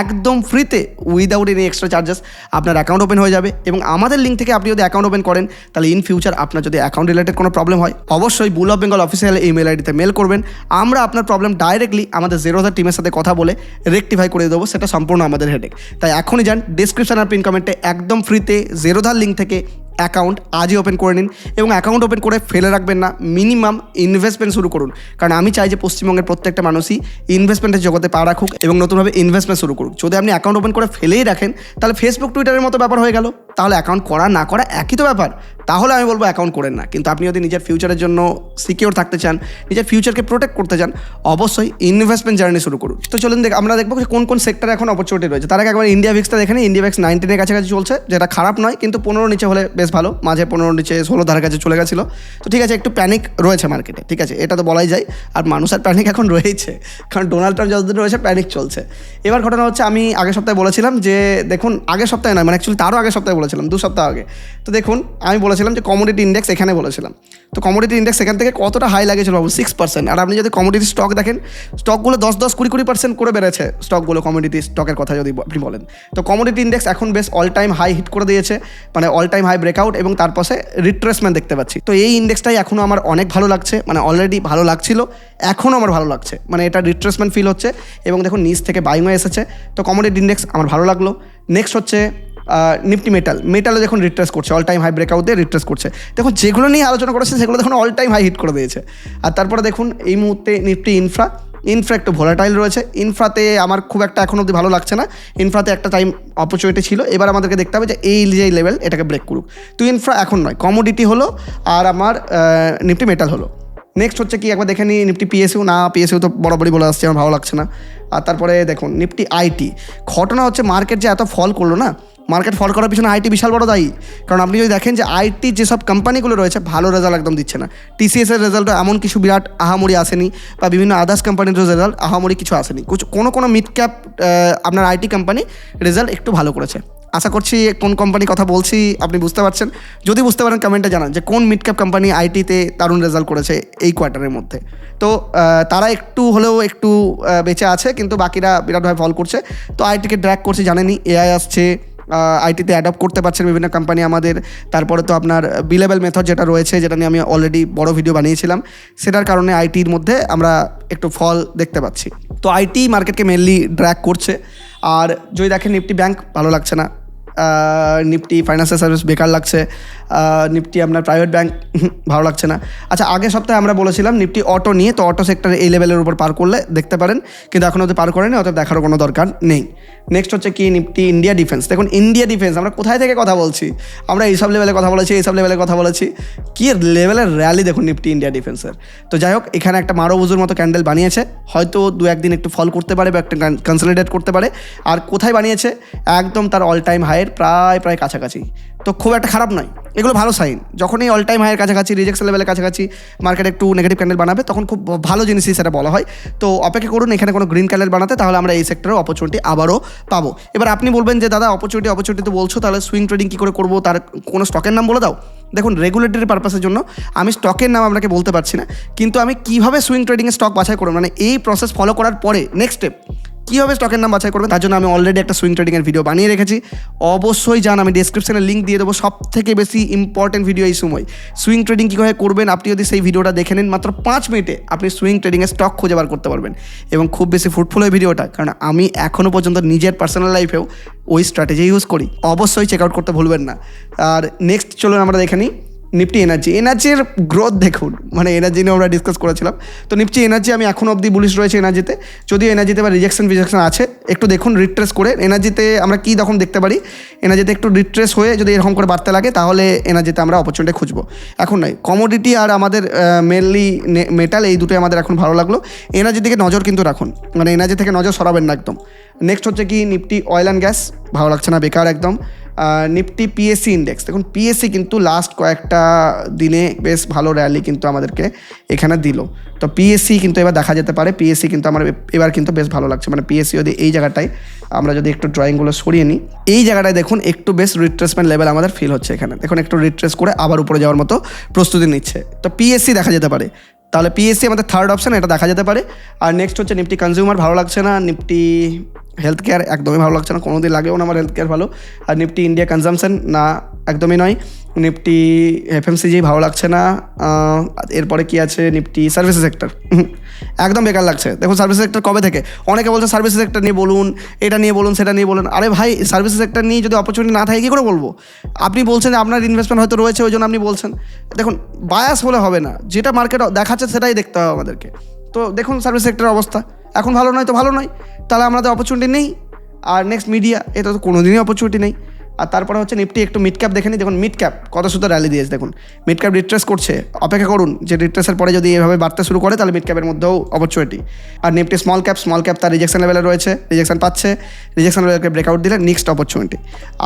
একদম ফ্রিতে উইদাউট এনি এক্সট্রা চার্জেস আপনার অ্যাকাউন্ট ওপেন হয়ে যাবে। এবং আমাদের লিঙ্ক থেকে আপনি যদি অ্যাকাউন্ট ওপেন করেন, তাহলে ইন ফিউচার আপনার যদি অ্যাকাউন্ট রিলেটেড কোনো প্রবলেম হয়, অবশ্যই বুল অফ বেঙ্গল অফিসিয়াল ইমেল আইডিতে মেল করবেন। আমরা আপনার প্রবলেম ডাইরেক্টলি আমাদের জেরোধার টিমের সাথে কথা বলে রেকটিফাই করে দেবো, সেটা সম্পূর্ণ আমাদের হেডেক। তাই এখনই যান ডিসক্রিপশন আর পিন কমেন্টে একদম ফ্রিতে জেরোধার লিঙ্ক থেকে অ্যাকাউন্ট আজই ওপেন করে নিন। এবং অ্যাকাউন্ট ওপেন করে ফেলে রাখবেন না, মিনিমাম ইনভেস্টমেন্ট শুরু করুন। কারণ আমি চাই যে পশ্চিমবঙ্গের প্রত্যেকটা মানুষই ইনভেস্টমেন্টের জগতে পা রাখুক এবং নতুনভাবে ইনভেস্টমেন্ট শুরু করুক। যদি আপনি অ্যাকাউন্ট ওপেন করে ফেলেই রাখেন, তাহলে ফেসবুক টুইটারের মতো ব্যাপার হয়ে গেল। তাহলে অ্যাকাউন্ট করা না করা একই তো ব্যাপার। তাহলে আমি বলবো অ্যাকাউন্ট করেন না। কিন্তু আপনি যদি নিজের ফিউচারের জন্য সিকিওর থাকতে চান, নিজের ফিউচারকে প্রোটেক্ট করতে চান, অবশ্যই ইনভেস্টমেন্ট জার্নি শুরু করুন। তো চলুন আমরা দেখবো যে কোন কোন সেক্টরে এখন অপরচুনিটি রয়েছে। তার আগে একবার ইন্ডিয়া ভিক্সটা দেখেন। ইন্ডিয়া ভিক্স 19-এর কাছাকাছি চলছে, যেটা খারাপ নয়, কিন্তু 15 নিচে হলে বেশ ভালো। মাঝে 15 নিচে 16 ধারে কাছে চলে গেছিলো। তো ঠিক আছে, একটু প্যানিক রয়েছে মার্কেটে, ঠিক আছে, এটা তো বলাই যায়। আর মানুষের প্যানিক এখন রয়েছে, কারণ ডোনাল্ড ট্রাম্প যতদিন রয়েছে প্যানিক চলছে। এবার ঘটনা হচ্ছে, আমি আগের সপ্তাহে বলেছিলাম যে দেখুন, আগের সপ্তাহে নয়, মানে অ্যাকচুয়ালি তারও আগের সপ্তাহে বলেছিলাম, 2 সপ্তাহ আগে। তো দেখুন, আমি বলেছিলাম যে কমোডিটি ইন্ডেক্স এখানে বলেছিলাম। তো কমোডিটি ইন্ডেক্স এখান থেকে কতটা হাই লাগেছিল, 6%। আর আপনি যদি কমোডিটি স্টক দেখেন, স্টকগুলো 10-20% করে বেড়েছে স্টকগুলো, কমোডিটি স্টকের কথা যদি আপনি বলেন। তো কমোডিটি ইন্ডেক্স এখন বেশ অল টাইম হাই হিট করে দিয়েছে, মানে অল টাইম হাই ব্রেকআউট, এবং তার পাশে রিট্রেসমেন্ট দেখতে পাচ্ছি। তো এই ইন্ডেক্সটাই এখনও আমার অনেক ভালো লাগছে, মানে অলরেডি ভালো লাগছিল, এখনও আমার ভালো লাগছে, মানে এটা রিট্রেসমেন্ট ফিল হচ্ছে। এবং দেখুন নিচ থেকে বাইং হয়ে এসেছে। তো কমোডিটি ইন্ডেক্স আমার ভালো লাগলো। নেক্সট হচ্ছে নিফটি মেটালে দেখুন রিট্রেস করছে, অল টাইম হাই ব্রেকআউট দিয়ে রিট্রেস করছে। দেখুন যেগুলো নিয়ে আলোচনা করেছে সেগুলো দেখুন অল টাইম হাই হিট করে দিয়েছে। আর তারপরে দেখুন এই মুহূর্তে নিফটি ইনফ্রা একটু ভোলাটাইল রয়েছে। ইনফ্রাতে আমার খুব একটা এখন অবধি ভালো লাগছে না। ইনফ্রাতে একটা টাইম অপরচুনিটি ছিল, এবার আমাদেরকে দেখতে হবে যে এই যে লেভেল এটাকে ব্রেক করুক। তো ইনফ্রা এখন নয়, কমোডিটি হলো, আর আমার নিফটি মেটাল হলো। নেক্সট হচ্ছে কি, একবার দেখে নিই নিফটি পিএসইউ। না, পিএসইউ তো বরাবরই বলে আসছে, আমার ভালো লাগছে না। আর তারপরে দেখুন নিফটি আইটি। ঘটনা হচ্ছে মার্কেট যে এত ফল করলো না, মার্কেট ফল করার পিছনে আইটি বিশাল বড় দায়ী। কারণ আপনি যদি দেখেন যে আইটি যেসব কোম্পানিগুলো রয়েছে, ভালো রেজাল্ট একদম দিচ্ছে না। টিসিএসের রেজাল্টও এমন কিছু বিরাট আহামরি আসেনি, বা বিভিন্ন আদার্স কোম্পানির রেজাল্ট আহামরি কিছু আসেনি। কোনো মিড ক্যাপ আপনার আইটি কোম্পানি রেজাল্ট একটু ভালো করেছে। আশা করছি কোন কোম্পানির কথা বলছি আপনি বুঝতে পারছেন। যদি বুঝতে পারেন কমেন্টে জানান যে কোন মিড ক্যাপ কোম্পানি আইটিতে দারুণ রেজাল্ট করেছে এই কোয়ার্টারের মধ্যে। তো তারা একটু হলেও একটু বেঁচে আছে, কিন্তু বাকিরা বিরাটভাবে ফল করছে। তো আইটিকে ড্র্যাক করছে, জানেনই এআই আসছে, আইটিতে অ্যাডপ্ট করতে পারছেন বিভিন্ন কোম্পানি আমাদের। তারপরে তো আপনার বিলেবল মেথড যেটা রয়েছে, যেটা নিয়ে আমি অলরেডি বড় ভিডিও বানিয়েছিলাম, সেটার কারণে আইটির মধ্যে আমরা একটু ফল দেখতে পাচ্ছি। তো আইটি মার্কেটকে মেনলি ড্র্যাক করছে। আর যদি দেখেন নিফটি ব্যাংক ভালো লাগছে না, নিফটি ফাইন্যান্সিয়াল সার্ভিস বেকার লাগছে, নিফটি আপনার প্রাইভেট ব্যাংক ভালো লাগছে না। আচ্ছা, আগের সপ্তাহে আমরা বলেছিলাম নিফটি অটো নিয়ে, তো অটো সেক্টরে এই লেভেলের উপর পার করলে দেখতে পারেন, কিন্তু এখন ওদের পার করেনি, অতএব দেখারও কোনো দরকার নেই। নেক্সট হচ্ছে কি, নিফটি ইন্ডিয়া ডিফেন্স। দেখুন ইন্ডিয়া ডিফেন্স আমরা কোথায় থেকে কথা বলছি, আমরা এইসব লেভেলে কথা বলেছি, এইসব লেভেলে কথা বলেছি, কি লেভেলের র্যালি দেখুন নিফটি ইন্ডিয়া ডিফেন্সের। তো যাই হোক, এখানে একটা মারো বুজুর মতো ক্যান্ডেল বানিয়েছে, হয়তো 2-1 দিন একটু ফল করতে পারে বা একটা কনসলিডেট করতে পারে। আর কোথায় বানিয়েছে, একদম তার অল টাইম হাইয়ের প্রায় কাছাকাছি। তো খুব একটা খারাপ নয়, এগুলো ভালো সাইন। যখনই অল টাইম হাইয়ের কাছাকাছি, রিজেকশন লেভেলের কাছাকাছি মার্কেট একটু নেগেটিভ ক্যান্ডেল বানাবে, তখন খুব ভালো জিনিসই সেটা বলা হয়। তো অপেক্ষা করুন এখানে কোনো গ্রিন ক্যান্ডেল বানাতে, তাহলে আমরা এই সেক্টরে অপরচুনিটি আবারও পাবো। এবার আপনি বলবেন যে দাদা অপরচুনিটি তো বলছো, তাহলে সুইং ট্রেডিং কী করে করবো, তার কোনো স্টকের নাম বলে দাও। দেখুন রেগুলেটরি পারপাসের জন্য আমি স্টকের নাম আপনাকে বলতে পারছি না, কিন্তু আমি কীভাবে সুইং ট্রেডিংয়ে স্টক বাছাই করব, মানে এই প্রসেস ফলো করার পরে নেক্সট স্টেপ কীভাবে স্টকের নাম বাছাই করবে, তার জন্য আমি অলরেডি একটা সুইং ট্রেডিংয়ের ভিডিও বানিয়ে রেখেছি। অবশ্যই যান, আমি ডেসক্রিপশনে লিঙ্ক দিয়ে দেবো। সব থেকে বেশি ইম্পর্টেন্ট ভিডিও এই সময়, সুইং ট্রেডিং কীভাবে করবেন। আপনি যদি সেই ভিডিওটা দেখে নেন, মাত্র 5 মিনিটে আপনি সুইং ট্রেডিংয়ের স্টক খুঁজে বার করতে পারবেন। এবং খুব বেশি ফ্রুটফুল ওই ভিডিওটা, কারণ আমি এখনও পর্যন্ত নিজের পার্সোনাল লাইফেও ওই স্ট্র্যাটেজি ইউজ করি। অবশ্যই চেক আউট করতে ভুলবেন না। আর নেক্সট চলুন আমরা দেখে নিই নিফটি এনার্জির গ্রোথ দেখুন, মানে এনার্জি নিয়ে আমরা ডিসকাস করেছিলাম। তো নিফটি এনার্জি আমি এখনও অবধি বুলিশ রয়েছে এনার্জিতে, যদিও এনার্জিতে বা রিজেকশন আছে। একটু দেখুন রিট্রেস করে এনার্জিতে আমরা কী তখন দেখতে পারি, এনার্জিতে একটু রিট্রেস হয়ে যদি এরকম করে বাড়তে লাগে তাহলে এনার্জিতে আমরা অপরচুনিটি খুঁজবো। এখন নয়, কমোডিটি আর আমাদের মেনলি মেটাল, এই দুটোই আমাদের এখন ভালো লাগলো। এনার্জির দিকে নজর কিন্তু রাখুন, মানে এনার্জি থেকে নজর সরাবেন না একদম। নেক্সট হচ্ছে কি নিফটি অয়েল অ্যান্ড গ্যাস, ভালো লাগছে না, বেকার একদম। নিফটি পিএসসি ইন্ডেক্স, দেখুন পিএসসি কিন্তু লাস্ট কয়েকটা দিনে বেশ ভালো র্যালি কিন্তু আমাদেরকে এখানে দিল। তো পিএসসি কিন্তু এবার দেখা যেতে পারে, পিএসসি কিন্তু আমার এবার কিন্তু বেশ ভালো লাগছে। মানে পিএসসি যদি এই জায়গাটায় আমরা যদি একটু ড্রয়িংগুলো সরিয়ে নিই, এই জায়গাটায় দেখুন একটু বেশ রিট্রেসমেন্ট লেভেল আমাদের ফিল হচ্ছে এখানে। দেখুন একটু রিট্রেস করে আবার উপরে যাওয়ার মতো প্রস্তুতি নিচ্ছে। তো পিএসসি দেখা যেতে পারে, তাহলে পিএসসি আমাদের থার্ড অপশান, এটা দেখা যেতে পারে। আর নেক্সট হচ্ছে নিফটি কনজিউমার, ভালো লাগছে না। নিফটি হেলথ কেয়ার একদমই ভালো লাগছে না, কোনো দিন লাগেও না আমার হেলথ কেয়ার ভালো। আর নিফটি ইন্ডিয়া কনজামশন না, একদমই নয়। নিফটি এফএমসিজি ভালো লাগছে না। এরপরে কি আছে, নিফটি সার্ভিসেস সেক্টর, একদম বেকার লাগছে। দেখুন সার্ভিস সেক্টর কবে থেকে অনেকে বলছে সার্ভিস সেক্টর নিয়ে বলুন, এটা নিয়ে বলুন, সেটা নিয়ে বলুন। আরে ভাই, সার্ভিস সেক্টর নিয়ে যদি অপরচুনিটি না থাকে কী করে বলবো? আপনি বলছেন যে আপনার ইনভেস্টমেন্ট হয়তো রয়েছে, ওই জন্য আপনি বলছেন। দেখুন বায়াস হলে হবে না, যেটা মার্কেট দেখাচ্ছে সেটাই দেখতে হবে আমাদেরকে। তো দেখুন সার্ভিস সেক্টরের অবস্থা এখন ভালো নয়, তো ভালো নয়, তাহলে আমাদের অপরচুনিটি নেই। আর নেক্সট মিডিয়া, এটা তো কোনো দিনই অপরচুনিটি নেই। আর তারপরে হচ্ছে নিফটি একটু মিড ক্যাপ দেখে নিই। দেখুন মিড ক্যাপ কত সুন্দর র্যালি দিয়েছে, দেখুন মিড ক্যাপ রিট্রেস করছে। অপেক্ষা করুন যে রিট্রেসের পরে যদি এভাবে বাড়তে শুরু করে তাহলে মিড ক্যাপের মধ্যেও অপরচুনিটি। আর নিফটি স্মল ক্যাপ তার রিজেকশন লেভেলে রয়েছে, রিজেকশন পাচ্ছে, রিজেকশন লেভেলকে ব্রেকআউট দিলে নেক্সট অপরচুনিটি।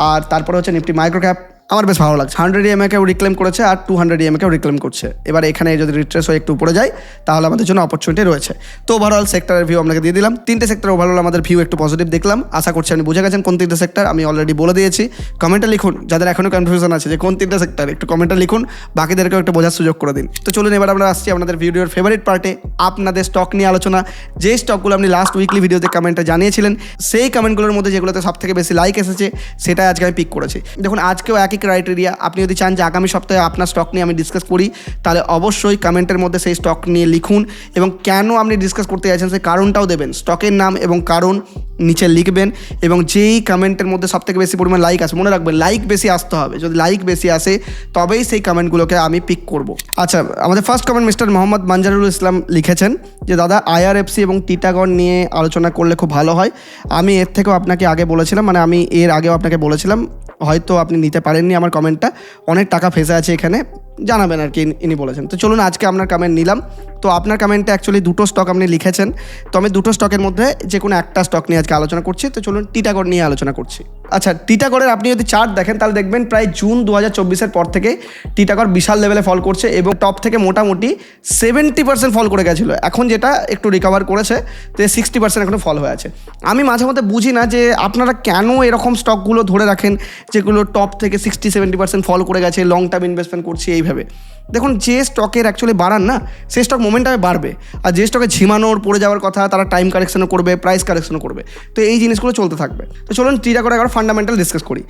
আর তারপরে হচ্ছে নিফটি মাইক্রো ক্যাপ, আমার বেশ ভালো লাগছে। 100 EMA-কেও রিক্লেম করেছে আর 200 EMA-কেও রিক্লেম করছে। এবার এখানে যদি রিট্রেস হয়ে একটু উপরে যায় তাহলে আমাদের জন্য অপরচুনিটি রয়েছে। তো ওভারঅল সেক্টরের ভিউ আপনাকে দিয়ে দিলাম। 3টে সেক্টর ওভারঅল আমাদের ভিউ একটু পজিটিভ দেখলাম। আশা করছি আপনি বুঝে গেছেন কোন 3টে সেক্টর, আমি অলরেডি বলে দিয়েছি। কমেন্টে লিখুন, যাদের এখনও কনফিউশন আছে যে কোন 3টে সেক্টর, একটু কমেন্টে লিখুন, বাকিদেরকেও একটু বোঝার সুযোগ করে দিন। তো চলুন এবার আমরা আসছি আপনাদের ভিডিওর ফেভারিট পার্টে, আপনাদের স্টক নিয়ে আলোচনা। যে স্টকগুলো আপনি লাস্ট উইকলি ভিডিওতে কমেন্টে জানিয়েছিলেন, সেই কমেন্টগুলোর মধ্যে যেগুলোতে সবথেকে বেশি লাইক এসেছে সেটাই আজকে আমি পিক করেছি। দেখুন আজকেও একই ক্রাইটেরিয়া, আপনি যদি চান যে আগামী সপ্তাহে আপনার স্টক নিয়ে আমি ডিসকাস করি তাহলে অবশ্যই কমেন্টের মধ্যে সেই স্টক নিয়ে লিখুন এবং কেন আপনি ডিসকাস করতে চাইছেন সেই কারণটাও দেবেন। স্টকের নাম এবং কারণ নিচে লিখবেন এবং যেই কমেন্টের মধ্যে সবথেকে বেশি পরিমাণ লাইক আসে, মনে রাখবেন লাইক বেশি আসতে হবে। যদি লাইক বেশি আসে তবেই সেই কমেন্টগুলোকে আমি পিক করব। আচ্ছা, আমাদের first comment mister Mohammad Manzarul Islam লিখেছেন যে দাদা IRFC এবং টিটাগড় নিয়ে আলোচনা করলে খুব ভালো হয়। আমি এর থেকেও আপনাকে আগে বলেছিলাম, মানে আমি এর আগেও আপনাকে বলেছিলাম, হয়তো আপনি নিতে পারেননি আমার কমেন্টটা, অনেক টাকা ফেসে আছে এখানে, জানাবেন আর কি, ইনি বলেছেন। তো চলুন আজকে আপনার কমেন্ট নিলাম। তো আপনার কমেন্টে অ্যাকচুয়ালি 2টো স্টক আপনি লিখেছেন, তো আমি 2টো স্টকের মধ্যে যে কোনো একটা স্টক নিয়ে আজকে আলোচনা করছি। তো চলুন টিটাগড় নিয়ে আলোচনা করছি। আচ্ছা, টিটাগড়ের আপনি যদি চার্ট দেখেন তাহলে দেখবেন প্রায় জুন 2024-এর পর থেকে টিটাগড় বিশাল লেভেলে ফল করছে এবং টপ থেকে মোটামুটি 70% ফল করে গেছিলো। এখন যেটা একটু রিকভার করেছে, তো 60% এখনও ফল হয়ে আছে। আমি মাঝে মধ্যে বুঝি না যে আপনারা কেন এরকম স্টকগুলো ধরে রাখেন যেগুলো টপ থেকে 60-70% ফল করে গেছে, লং টার্ম ইনভেস্টমেন্ট করছি এইভাবে। দেখুন যে স্টকের অ্যাকচুয়ালি বাড়ান না, সেই স্টক মোমেন্টামে বাড়বে, আর যে স্টকে ঝিমানোর পড়ে যাওয়ার কথা তারা টাইম কারেকশনও করবে, প্রাইস কারেকশনও করবে। তো এই জিনিসগুলো চলতে থাকবে। তো চলুন টিটাগড় একবার ফান্ডামেন্টাল ডিসকাস করি।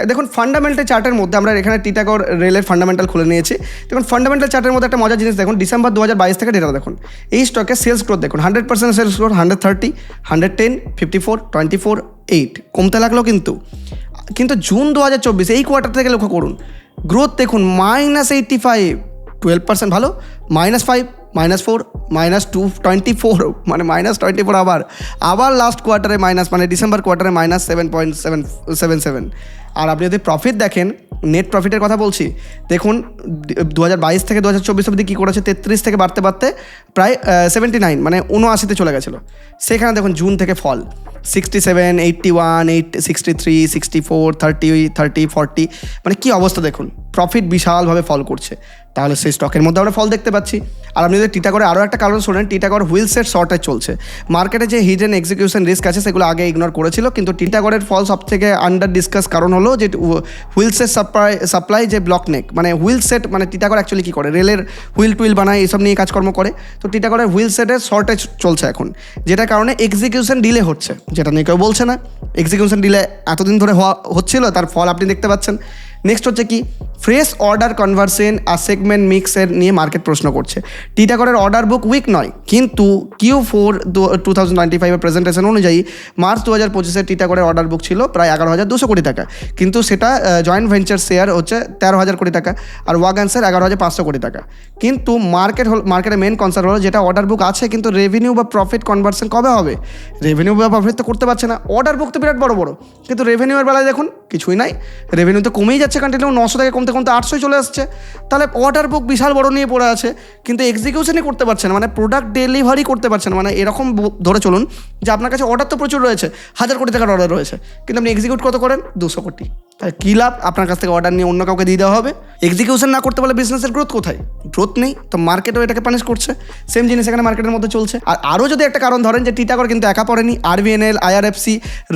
দেখুন ফান্ডামেন্টাল চার্টের মধ্যে আমরা এখানে টিটাগড় রেলের ফান্ডামেন্টাল খুলে নিয়েছি। দেখুন ফান্ডামেন্টাল চার্টের মধ্যে একটা মজার জিনিস দেখুন, ডিসেম্বর 2022 থেকে ডেটা দেখুন, এই স্টকের সেলস গ্রোথ দেখুন, 100% সেলস গ্রোথ, 130, 110, 54, 24, 8 কমতে লাগলো। কিন্তু জুন 2024 এই কোয়ার্টার থেকে লক্ষ্য করুন, গ্রোথ দেখুন -85, 12% ভালো, -5, -4, -2, 24, মানে -24 আবার লাস্ট কোয়ার্টারে মাইনাস, মানে ডিসেম্বর কোয়ার্টারে -7.77। আর আপনি যদি প্রফিট দেখেন, নেট প্রফিটের কথা বলছি, দেখুন 2022 থেকে 2024 অবধি কী করেছে, 33 থেকে বাড়তে প্রায় 79, মানে 79-তে চলে গেছিলো। সেখানে দেখুন জুন থেকে ফল 67, 81, 63, 64, 30, 40, মানে কী অবস্থা দেখুন, প্রফিট বিশালভাবে ফল করছে। তাহলে সেই স্টকের মধ্যে আমরা ফল দেখতে পাচ্ছি। আর আপনি যদি টিটাগড়ে আরও একটা কারণ শোনেন, টিটাগড় হুইলসেট শর্টেজ চলছে। মার্কেটে যে হিডেন এক্সিকিউশন রিস্ক আছে সেগুলো আগে ইগনোর করেছিল, কিন্তু টিটাগড়ের ফল সব থেকে আন্ডার ডিসকাস কারণ হলো যে হুইলসেট সাপ্লাই যে ব্লক নেক, মানে হুইলসেট, মানে টিটাগড় অ্যাকচুয়ালি কী করে, রেলের হুইল টুইল বানায়, এইসব নিয়ে কাজকর্ম করে। তো টিটাগড়ের হুইলসেটের শর্টেজ চলছে এখন, যেটার কারণে এক্সিকিউশন ডিলে হচ্ছে, যেটা নিয়ে কেউ বলছে না। এক্সিকিউশন ডিলে এতদিন ধরে হচ্ছিল, তার ফল আপনি দেখতে পাচ্ছেন। নেক্সট হচ্ছে কি ফ্রেশ অর্ডার কনভার্সন আর সেগমেন্ট মিক্সের নিয়ে মার্কেট প্রশ্ন করছে। টিটাগড়ের অর্ডার বুক উইক নয়, কিন্তু Q4 2025 প্রেজেন্টেশন অনুযায়ী মার্চ 2025 টিটাগড়ের অর্ডার বুক ছিল প্রায় 11,200 কোটি টাকা, কিন্তু সেটা জয়েন্ট ভেঞ্চার শেয়ার হচ্ছে 13,000 কোটি টাকা আর ওয়াগানসের 11,500 কোটি টাকা। কিন্তু মার্কেটের মেন কনসার্ন হলো যেটা অর্ডার বুক আছে কিন্তু রেভিনিউ বা প্রফিট কনভার্সন কবে হবে? রেভিনিউ বা প্রফিট তো করতে পারছে না, অর্ডার বুক তো বিরাট বড় বড়, কিন্তু রেভিনিউয়ের বেলায় দেখুন কিছুই নাই, রেভিনিউ তো কমেই যাচ্ছে কন্টিনিউ, 900 থেকে কমতে কমতে 800 চলে আসছে। তাহলে অর্ডার বুক বিশাল বড় নিয়ে পড়ে আছে কিন্তু এক্সিকিউশনই করতে পারছে না, মানে প্রোডাক্ট ডেলিভারি করতে পারছে না। মানে এরকম ধরে চলুন যে আপনার কাছে অর্ডার তো প্রচুর রয়েছে, 1000 কোটি টাকার অর্ডার রয়েছে, কিন্তু আপনি এক্সিকিউট কত করেন? 200 কোটি। তাহলে কী লাভ? আপনার কাছ থেকে অর্ডার নিয়ে অন্য কাউকে দিয়ে দেওয়া হবে। এক্সিকিউশন না করতে পারলে বিজনেসের গ্রোথ কোথায়? গ্রোথ নেই, তো মার্কেটও এটাকে পানিশ করছে। সেম জিনিস এখানে মার্কেটের মধ্যে চলছে। আর আরও যদি একটা কারণ ধরেন যে টিটাগড় কিন্তু একা পড়েনি, RVNL, IRFC,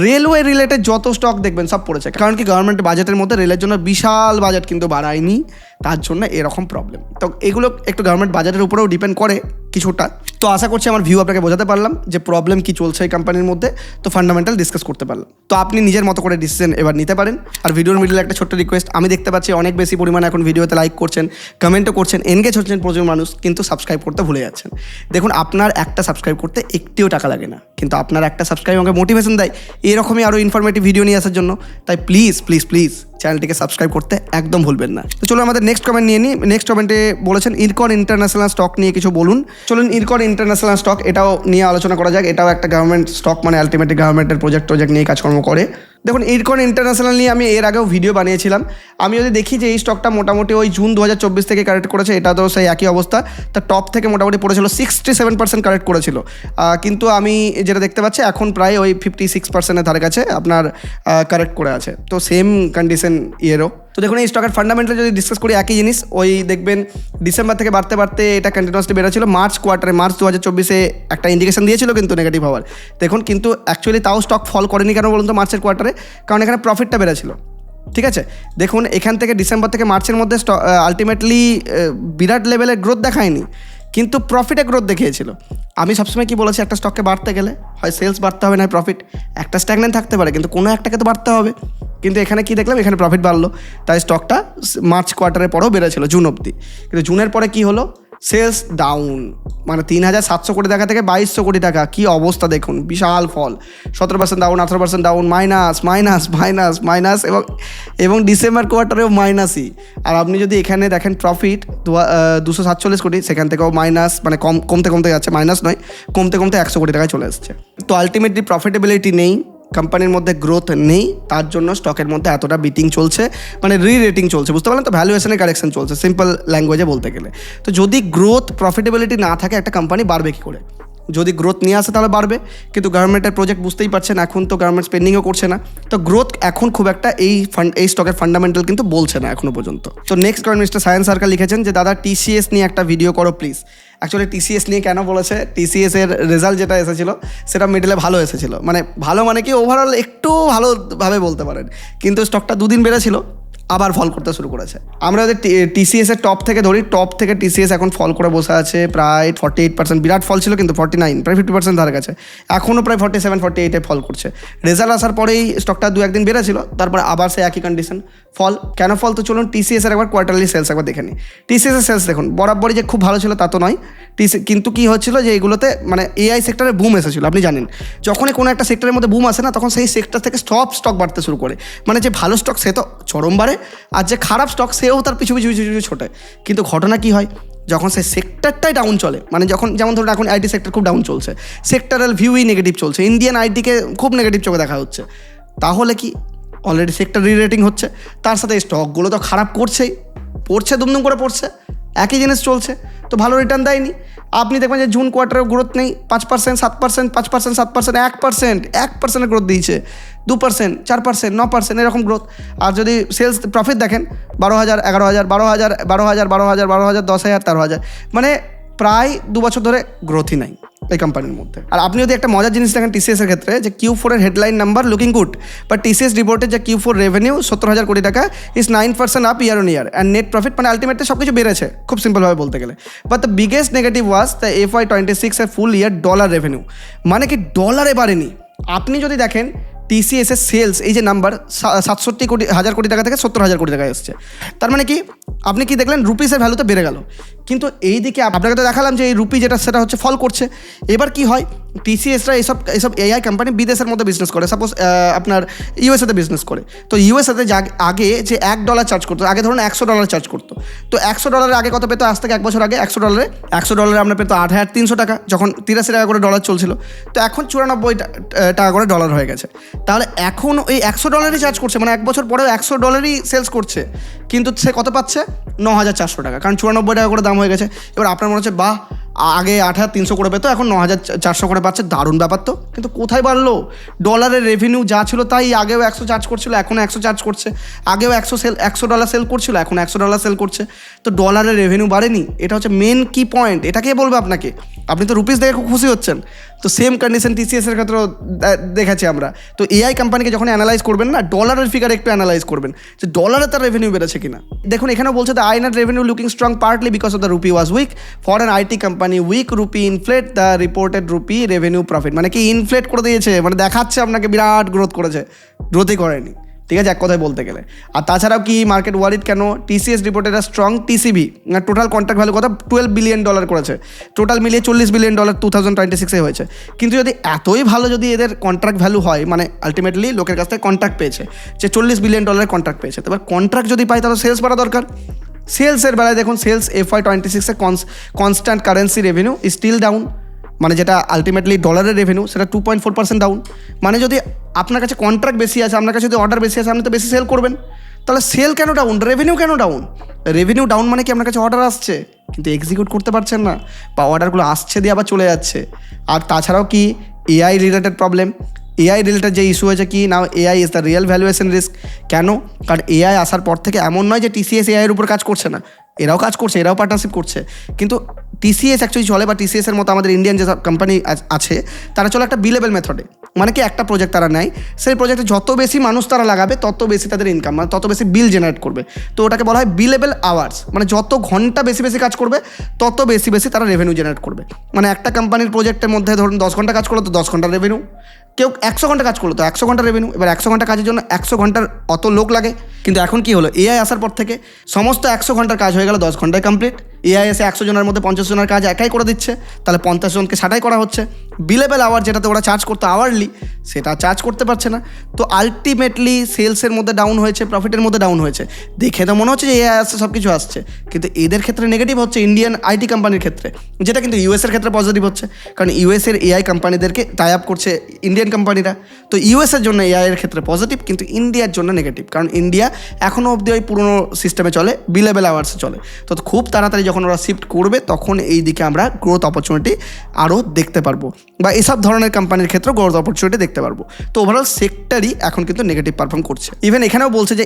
রেলওয়ে রিলেটেড যত স্টক দেখবেন সব পড়েছে, কারণ কি গভর্নমেন্ট বাজেটের মধ্যে রেলের জন্য বিশাল বাজেট কিন্তু বাড়ায়নি, তার জন্য এরকম প্রবলেম। তো এগুলো একটু গভর্নমেন্ট বাজেটের উপরেও ডিপেন্ড করে কিছুটা। তো আশা করছি আমার ভিউ আপনাকে বোঝাতে পারলাম যে প্রবলেম কি চলছে এই কোম্পানির মধ্যে, তো ফান্ডামেন্টাল ডিসকাস করতে পারলাম। তো আপনি নিজের মতো করে ডিসিশন এবার নিতে পারেন। আর ভিডিওর মিডলে একটা ছোট্ট রিকোয়েস্ট, আমি দেখতে পাচ্ছি অনেক বেশি পরিমাণে এখন ভিডিওতে লাইক করছেন, কমেন্টও করছেন, এনগেজ হচ্ছেন প্রচুর মানুষ, কিন্তু সাবস্ক্রাইব করতে ভুলে যাচ্ছেন। দেখুন আপনার একটা সাবস্ক্রাইব করতে একটিও টাকা লাগে না, কিন্তু আপনার একটা সাবস্ক্রাইব আমাকে মোটিভেশন দেয় এরকমই আরও ইনফরমেটিভ ভিডিও নিয়ে আসার জন্য। তাই প্লিজ প্লিজ প্লিজ চ্যানেলটিকে সাবস্ক্রাইব করতে একদম ভুলবেন না। তো চলো আমাদের নেক্সট কমেন্ট নিয়ে নিই। নেক্সট কমেন্টে বলেছেন ইরকন ইন্টারন্যাশনাল স্টক নিয়ে কিছু বলুন। চলুন ইরকন ইন্টারন্যাশনাল স্টক এটাও নিয়ে আলোচনা করা যাক। এটাও একটা গভর্নমেন্ট স্টক, মানে আলটিমেটলি গভর্নমেন্টের প্রজেক্ট নিয়ে কাজকর্ম করে। দেখুন ইরকন ইন্টারন্যাশনাল নিয়ে আমি এর আগেও ভিডিও বানিয়েছিলাম। আমি যদি দেখি যে এই স্টকটা মোটামুটি ওই জুন 2024 থেকে কারেক্ট করেছে, এটা তো সেই একই অবস্থা, তার টপ থেকে মোটামুটি পড়েছিল 67% কারেক্ট করেছিল, কিন্তু আমি যেটা দেখতে পাচ্ছি এখন প্রায় ওই 56%-এর ধারে কাছে আপনার কারেক্ট করে আছে। তো সেম কন্ডিশন ইয়েরও। তো দেখুন এই স্টকের ফান্ডামেন্টাল যদি ডিসকাস করি একই জিনিস, ওই দেখবেন ডিসেম্বর থেকে বাড়তে বাড়তে এটা কন্টিনিউয়াসলি বেড়েছিল। মার্চ 2024 একটা ইন্ডিকেশন দিয়েছিল কিন্তু নেগেটিভ হওয়ার, দেখুন কিন্তু অ্যাকচুয়ালি তাও স্টক ফল করেনি কেন বলুন তো মার্চের কোয়ার্টারে? কারণ এখানে প্রফিটটা বেড়েছিল। ঠিক আছে, দেখুন এখান থেকে ডিসেম্বর থেকে মার্চের মধ্যে আলটিমেটলি বিরাট লেভেলের গ্রোথ দেখায়নি, কিন্তু প্রফিটে গ্রোথ দেখিয়েছিল। আমি সবসময় কি বলেছি, একটা স্টককে বাড়তে গেলে হয় সেলস বাড়তে হবে না প্রফিট, একটা স্ট্যাগনেন্ট থাকতে পারে কিন্তু কোনো একটাকে তো বাড়তে হবে। কিন্তু এখানে কি দেখলাম, এখানে প্রফিট বাড়লো, তাই স্টকটা মার্চ কোয়ার্টারের পরেও বেড়েছিল জুন অবধি। কিন্তু জুনের পরে কি হলো, সেলস ডাউন, মানে 3,700 কোটি টাকা থেকে 2,200 কোটি টাকা। কি অবস্থা দেখুন, বিশাল ফল, 17% down, 18% down, minus minus minus minus, এবং ডিসেম্বর কোয়ার্টারেও মাইনাসই। আর আপনি যদি এখানে দেখেন প্রফিট 247 কোটি, সেখান থেকেও মাইনাস, মানে কমতে কমতে যাচ্ছে, মাইনাস নয়, কমতে কমতে 100 কোটি টাকায় চলে আসছে। তো আলটিমেটলি প্রফিটেবিলিটি নেই, কোম্পানির মধ্যে গ্রোথ নেই, তার জন্য স্টকের মধ্যে এতটা বিটিং চলছে, মানে রেটিং চলছে, বুঝতে পারলেন তো? ভ্যালুয়েশনের কারেকশন চলছে সিম্পল ল্যাঙ্গুয়েজে বলতে গেলে। তো যদি গ্রোথ প্রফিটেবিলিটি না থাকে একটা কোম্পানি বাড়বে কী করে? যদি গ্রোথ নিয়ে আসে তাহলে বাড়বে, কিন্তু গভর্নমেন্টের প্রজেক্ট বুঝতেই পারছেন এখন তো গভর্নমেন্ট স্পেন্ডিংও করছে না, তো গ্রোথ এখন খুব একটা এই স্টকের ফান্ডামেন্টাল কিন্তু বলছে না এখনো পর্যন্ত। তো next comment mister science circle লিখেছেন যে দাদা TCS নিয়ে একটা ভিডিও করো প্লিজ। অ্যাকচুয়ালি TCS নিয়ে কেন বলেছে, TCS এর রেজাল্ট যেটা এসেছিলো সেটা মিডলে ভালো এসেছিলো, মানে ভালো মানে কি ওভারঅল একটু ভালোভাবে বলতে পারেন, কিন্তু স্টকটা 2 দিন বেড়েছিল আবার ফল করতে শুরু করেছে। আমরা যদি TCS এর টপ থেকে ধরি, টপ থেকে TCS এখন ফল করে বসে আছে প্রায় 48%, বিরাট ফল ছিল কিন্তু 49, প্রায় 50% ধারে কাছে, এখনও প্রায় 47-48-এ ফল করছে। রেজাল্ট আসার পরেই স্টকটা 2-1 দিন বেড়েছিল, তারপরে আবার সে একই কন্ডিশন, ফল। কেন ফল? তো চলুন TCS এর একবার কোয়ার্টারলি সেলস একবার দেখে নিই। TCS এর সেলস দেখুন বরাবরই যে খুব ভালো ছিল তা তো নয়, কিন্তু কি হচ্ছিল যে এগুলোতে মানে AI সেক্টরে বুম এসেছিলো। আপনি জানেন যখনই কোনো একটা সেক্টরের মধ্যে বুম আসে না, তখন সেই সেক্টর থেকে সব স্টক বাড়তে শুরু করে, মানে যে ভালো স্টক সে তো চরম বাড়ে, আর যে খারাপ স্টক সেও তার পিছু পিছু ছোটে। কিন্তু ঘটনা কি হয়, যখন সেই সেক্টরটাই ডাউন চলে, মানে যেমন ধরুন এখন IT সেক্টর খুব ডাউন চলছে, সেক্টরাল ভিউই নেগেটিভ চলছে, ইন্ডিয়ান আইটিকে খুব নেগেটিভ চোখে দেখা হচ্ছে, তাহলে কি অলরেডি সেক্টর রিরেটিং হচ্ছে, তার সাথে স্টকগুলো তো খারাপ করছেই, পড়ছে দুমদুম করে পড়ছে, একই জিনিস চলছে, তো ভালো রিটার্ন দেয়নি। আপনি দেখবেন যে জুন কোয়ার্টারেও গ্রোথ নেই, 5%, 7%, 5%, 7%, 1%-1%-এর গ্রোথ দিয়েছে, 2%, 4%, 9% এরকম গ্রোথ। আর যদি সেলস প্রফিট দেখেন 12,000, 11,000, 12,000, 12,000, 12,000, 12,000, 10,000, 13,000, মানে প্রায় 2 বছর ধরে গ্রোথই নাই এই কোম্পানির মধ্যে। আর আপনি যদি একটা মজার জিনিস দেখেন TCS এর ক্ষেত্রে, যে Q4 এর headline number looking good, but TCS reported যে Q4 রেভিনিউ 70,000 কোটি টাকা is 9% up year on year, and net profit, মানে আলটিমেটলি সব কিছু বেড়েছে খুব সিম্পলভাবে বলতে গেলে। But the biggest negative was the FY 26 এর ফুল ইয়ার ডলার রেভিনিউ, মানে কি ডলারে বাড়েনি। আপনি যদি দেখেন TCS এর সেলস এই যে নাম্বার 67,000 কোটি টাকা থেকে 70,000 কোটি টাকায় এসছে। তার মানে কি আপনি কি দেখলেন রুপিসের ভ্যালু তো বেড়ে গেল, কিন্তু এই দিকে আপনাকে তো দেখালাম যে এই রুপি যেটা সেটা হচ্ছে ফল করছে। এবার কি হয়, TCSরা এইসব AI কোম্পানি বিদেশের মধ্যে বিজনেস করে, সাপোজ আপনার ইউএসএতে বিজনেস করে। তো ইউএসএতে আগে যে $1 চার্জ করতো, আগে ধরুন $100 চার্জ করতো, তো $100 আগে কত পেতো, আজ থেকে 1 বছর আগে $100 আমরা পেতো 8,300 টাকা, যখন 83 টাকা করে ডলার চলছিল। তো এখন 94 টাকা করে ডলার হয়ে গেছে। তাহলে এখন ওই $100 চার্জ করছে, মানে 1 বছর পরেও $100 সেলস করছে, কিন্তু সে কত পাচ্ছে, 9,400 টাকা, কারণ 94 টাকা করে দাম হয়ে গেছে। এবার আপনার মনে হচ্ছে বাহ, আগে 8,300 করে পেতো, এখন 9,400 করে পাচ্ছে, দারুণ ব্যাপার তো। কিন্তু কোথায় বাড়লো, ডলারের রেভিনিউ যা ছিল তাই, আগেও 100 চার্জ করছিল, এখন 100 চার্জ করছে, আগেও $100 সেল করছিল, এখন $100 সেল করছে, তো ডলারের রেভিনিউ বাড়েনি। এটা হচ্ছে মেন কি পয়েন্ট, এটা কে বলবে আপনাকে? আপনি তো রুপিস দেখে খুব খুশি হচ্ছেন। তো সেম কন্ডিশন TCS-এর ক্ষেত্রেও দেখেছি আমরা। তো AI কোম্পানিকে যখন অ্যানালাইজ করবেন না, ডলারের ফিগার একটু অ্যানালাইজ করবেন যে ডলারে তার রেভিনিউ বেড়েছে কিনা। দেখুন এখানেও বলছে the INR revenue looking strong partly because of the rupee was weak for an IT company, weak rupee inflate the reported rupee revenue profit. মানে কি ইনফ্লেট করে দিয়েছে, মানে দেখাচ্ছে আপনাকে বিরাট গ্রোথ করেছে, গ্রোথই করেনি, ঠিক আছে, এক কথায় বলতে গেলে। আর তাছাড়াও কি মার্কেট ওয়ারিড কেন, TCS রিপোর্টেড আ strong TCV, total contract value কথা $12 বিলিয়ন করেছে, টোটাল মিলিয়ে $40 বিলিয়ন 2026-এ হয়েছে। কিন্তু যদি এতই ভালো যদি এদের কন্ট্রাক্ট ভ্যালু হয়, মানে আলটিমেটলি লোকের কাছ থেকে কন্ট্রাক্ট পেয়েছে, যে $40 বিলিয়ন কন্ট্রাক্ট পেয়েছে, তবে কন্ট্রাক্ট যদি পায় তাহলে সেলস বাড়া দরকার। সেলসের বেলায় দেখুন, সেলস FY 26-এ constant currency revenue still down, মানে যেটা আলটিমেটলি ডলারের রেভিনিউ সেটা 2.4% ডাউন। মানে যদি আপনার কাছে কন্ট্রাক্ট বেশি আছে, আপনার কাছে যদি অর্ডার বেশি আছে, আপনি তো বেশি সেল করবেন। তাহলে সেল কেন ডাউন, রেভিনিউ কেন ডাউন? রেভিনিউ ডাউন মানে কি আপনার কাছে অর্ডার আসছে কিন্তু এক্সিকিউট করতে পারছেন না, বা অর্ডারগুলো আসছে দিয়ে আবার চলে যাচ্ছে। আর তাছাড়াও কি AI related problem, AI related যে ইস্যু হয়েছে কি না, AI is the real valuation risk. কেন? কারণ AI আসার পর থেকে এমন নয় যে TCS AI এর উপর কাজ করছে না, এরাও কাজ করছে, এরাও পার্টনারশিপ করছে, কিন্তু TCS অ্যাকচুয়ালি চলে, বা TCS-এর মতো আমাদের ইন্ডিয়ান যে কোম্পানি আছে তারা চলে একটা বিলেবল মেথডে। মানে কি একটা প্রজেক্ট তারা নেয়, সেই প্রজেক্টে যত বেশি মানুষ তারা লাগাবে তত বেশি তাদের ইনকাম, মানে তত বেশি বিল জেনারেট করবে। তো ওটাকে বলা হয় বিলেবল আওয়ার্স, মানে যত ঘন্টা বেশি বেশি কাজ করবে তত বেশি বেশি তারা রেভিনিউ জেনারেট করবে। মানে একটা কোম্পানির প্রজেক্টের মধ্যে ধরুন 10 ঘন্টা কাজ করলো তো 10 ঘন্টার রেভিনিউ, কেউ 100 ঘন্টা কাজ করলো তো 100 ঘন্টার রেভিনিউ। এবার 100 ঘন্টা কাজের জন্য 100 ঘন্টার অত লোক লাগে, কিন্তু এখন কি হলো, AI আসার পর থেকে সমস্ত 100 ঘন্টার কাজ হয়ে গেল 10 ঘন্টায় কমপ্লিট। AI এসে 100 জনের মধ্যে 50 জনের কাজ একাই করে দিচ্ছে, তাহলে 50 জনকে ছাঁটাই করা হচ্ছে। বিলেবল আওয়ার যেটাতে ওরা চার্জ করতো আওয়ারলি, সেটা চার্জ করতে পারছে না। তো আলটিমেটলি সেলসের মধ্যে ডাউন হয়েছে, প্রফিটের মধ্যে ডাউন হয়েছে। দেখে তো মনে হচ্ছে যে AI আসছে, সব কিছু আসছে, কিন্তু এদের ক্ষেত্রে নেগেটিভ হচ্ছে ইন্ডিয়ান IT কোম্পানির ক্ষেত্রে, যেটা কিন্তু US-এর ক্ষেত্রে পজিটিভ হচ্ছে, কারণ US-এর AI কোম্পানিদেরকে টাই আপ করছে ইন্ডিয়ান কোম্পানিরা। তো US-এর জন্য AI এর ক্ষেত্রে পজিটিভ, কিন্তু ইন্ডিয়ার জন্য নেগেটিভ, কারণ ইন্ডিয়া এখনও অবধি ওই পুরোনো সিস্টেমে চলে, বিলেবল আওয়ার্সে চলে। তো খুব তাড়াতাড়ি যখন ওরা শিফট করবে তখন এই দিকে আমরা গ্রোথ অপরচুনিটি আরও দেখতে পারবো, বা এসব ধরনের কোম্পানির ক্ষেত্রে গ্রোথ অপরচুনিটি দেখতে পারবো। তো ওভারঅল সেক্টরই এখন কিন্তু নেগেটিভ পারফর্ম করছে। ইভেন এখানেও বলছে যে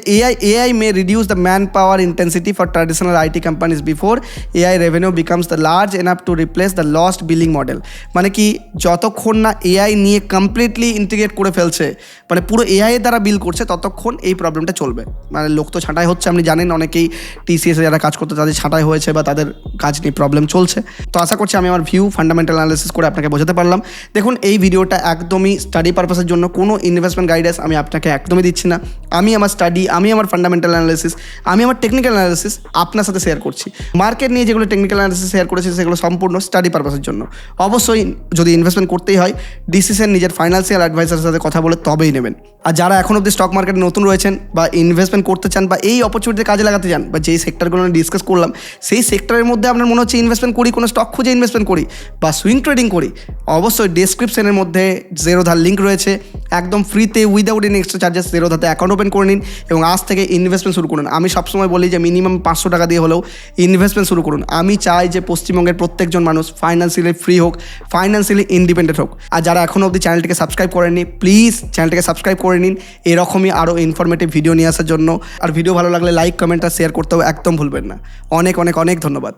AI May reduce the man power intensity for traditional IT companies before AI revenue becomes the large enough to replace the lost billing model. মানে কি যতক্ষণ না AI নিয়ে কমপ্লিটলি ইন্টিগ্রেট করে ফেলছে, মানে পুরো AI এর দ্বারা বিল করছে, ততক্ষণ এই প্রবলেমটা চলবে। মানে লোক তো ছাঁটাই হচ্ছে, আপনি জানেন অনেকেই TCS-এ যারা কাজ করতে তাদের ছাঁটাই হয়েছে বা তাদের কাজ নিয়ে প্রবলেম চলছে। তো আশা করছি আমি আমার ভিউ ফান্ডামেন্টাল অ্যানালিসিস করে আপনাকে বোঝাতে পারলাম। দেখুন এই ভিডিওটা একদমই স্টাডি পারপাসের জন্য, কোনো ইনভেস্টমেন্ট গাইডেন্স আমি আপনাকে একদমই দিচ্ছি না। আমি আমার স্টাডি, আমি আমার ফান্ডামেন্টাল অ্যানালিসিস, আমি আমার টেকনিক্যাল অ্যানালিসিস আপনার সাথে শেয়ার করছি। মার্কেট নিয়ে যেগুলো টেকনিক্যাল অ্যানালিসিস শেয়ার করেছি সেগুলো সম্পূর্ণ স্টাডি পারপাসের জন্য। অবশ্যই যদি ইনভেস্টমেন্ট করতেই হয় ডিসিশন নিজের ফাইন্যান্সিয়াল অ্যাডভাইসারের সাথে কথা বলে তবেই নেবেন। আর যারা এখন অবধি স্টক মার্কেটে নতুন রয়েছেন বা ইনভেস্টমেন্ট করতে চান বা এই অপরচুনিটি কাজে লাগাতে চান, বা যেই সেক্টরগুলো আমি ডিসকাস করলাম সেই সেক্টরের মধ্যে আপনার মনে হচ্ছে ইনভেস্টমেন্ট করি, কোনো স্টক খুঁজে ইনভেস্টমেন্ট করি বা সুইং ট্রেডিং করি, অবশ্যই ডেসক্রিপশনের মধ্যে জেরোধার লিঙ্ক রয়েছে, একদম ফ্রিতে উইদাউট এনি এক্সট্রা চার্জেস জেরোধাতে অ্যাকাউন্ট ওপেন করে নিন এবং আজ থেকে ইনভেস্টমেন্ট শুরু করুন। আমি সবসময় বলি যে মিনিমাম 500 টাকা দিয়ে হলেও ইনভেস্টমেন্ট শুরু করুন। আমি চাই যে পশ্চিমবঙ্গের প্রত্যেকজন মানুষ ফাইন্যান্সিয়ালি ফ্রি হোক, ফাইন্যান্সিয়ালি ইন্ডিপেন্ডেন্ট হোক। আর যারা এখনও অবধি চ্যানেলটিকে সাবস্ক্রাইব করেননি, প্লিজ চ্যানেলটিকে সাবস্ক্রাইব করে নিন এরকমই আরও ইনফরমেটিভ ভিডিও নিয়ে আসার জন্য। আর ভিডিও ভালো লাগলে লাইক, কমেন্ট আর শেয়ার করতেও একদম ভুলবেন না। অনেক অনেক অনেক ধন্যবাদ।